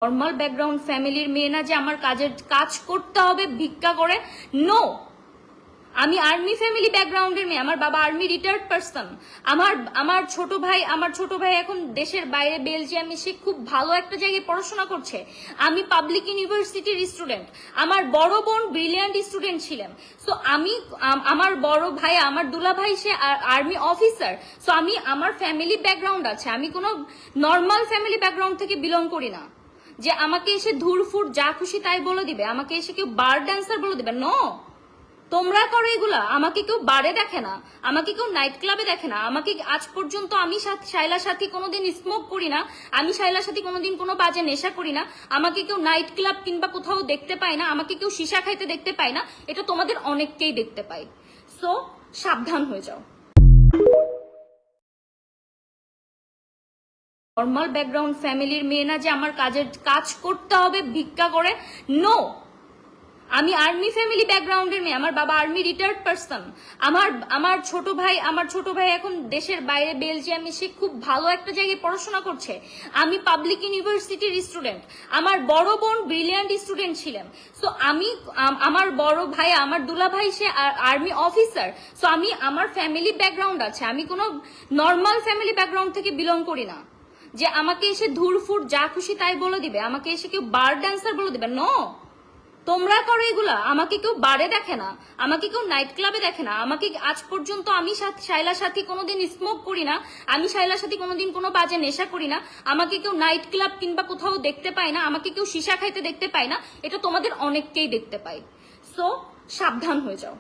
Normal background ফ্যামিলির মেয়ে না যে আমার কাজ করতে হবে ভিক্ষা করে। নো, আমি আর্মি ফ্যামিলি ব্যাকগ্রাউন্ডের মেয়ে। আমার বাবা আর্মি রিটায়ার্ড পারসন। আমার ছোট ভাই এখন দেশের বাইরে বেলজিয়ামে, সে খুব ভালো একটা জায়গায় পড়াশোনা করছে। আমি পাবলিক ইউনিভার্সিটির স্টুডেন্ট। আমার বড় বোন ব্রিলিয়ান্ট স্টুডেন্ট ছিলেন। সো আমার বড় ভাই, আমার দুলা ভাই, সে আর্মি অফিসার। সো আমার ফ্যামিলি ব্যাকগ্রাউন্ড আছে। আমি কোনো নর্মাল ফ্যামিলি ব্যাকগ্রাউন্ড থেকে বিলং করি না যে আমাকে এসে ধুরফুর যা খুশি তাই বলে দিবে, আমাকে এসে কেউ বার ড্যান্সার বলে দিবে। নো, তোমরা করো এগুলা। আমাকে কেউ বারে দেখে না, আমাকে কেউ নাইট ক্লাবে দেখে না। আমাকে আজ পর্যন্ত আমি শাইলার সাথে কোনোদিন স্মোক করি না, আমি শাইলার সাথে কোনোদিন কোনো বাজে নেশা করি না। আমাকে কেউ নাইট ক্লাব কিংবা কোথাও দেখতে পায় না, আমাকে কেউ সীসা খাইতে দেখতে পায় না। এটা তোমাদের অনেককেই দেখতে পাই। সো সাবধান হয়ে যাও। নর্মাল ব্যাকগ্রাউন্ড ফ্যামিলির মেয়ে না যে আমার কাজ করতে হবে ভিক্ষা করে। নো, আমি আর্মি ফ্যামিলি ব্যাকগ্রাউন্ডের মেয়ে। আমার বাবা আর্মি রিটায়ার্ড পারসন। আমার ছোট ভাই এখন দেশের বাইরে বেলজিয়ামে, সে খুব ভালো একটা জায়গায় পড়াশোনা করছে। আমি পাবলিক ইউনিভার্সিটির স্টুডেন্ট। আমার বড় বোন ব্রিলিয়ান্ট স্টুডেন্ট ছিলেন। সো আমার বড় ভাই, আমার দুলা ভাই, সে আর্মি অফিসার। সো আমার ফ্যামিলি ব্যাকগ্রাউন্ড আছে। আমি কোনো নর্মাল ফ্যামিলি ব্যাকগ্রাউন্ড থেকে বিলং করি না যে আমাকে এসে ধুরফুর যা খুশি তাই বলে দিবে, আমাকে এসে কেউ বার ড্যান্সার বলে দিবে। নো, তোমরা করো এগুলা। আমাকে কেউ বারে দেখে না, আমাকে কেউ নাইট ক্লাবে দেখে না। আমাকে আজ পর্যন্ত আমি শাইলার সাথে কোনোদিন স্মোক করি না, আমি শাইলার সাথে কোনোদিন কোনো বাজে নেশা করি না। আমাকে কেউ নাইট ক্লাব কিংবা কোথাও দেখতে পায় না, আমাকে কেউ সীসা খাইতে দেখতে পায় না। এটা তোমাদের অনেককেই দেখতে পাই। সো সাবধান হয়ে যাও।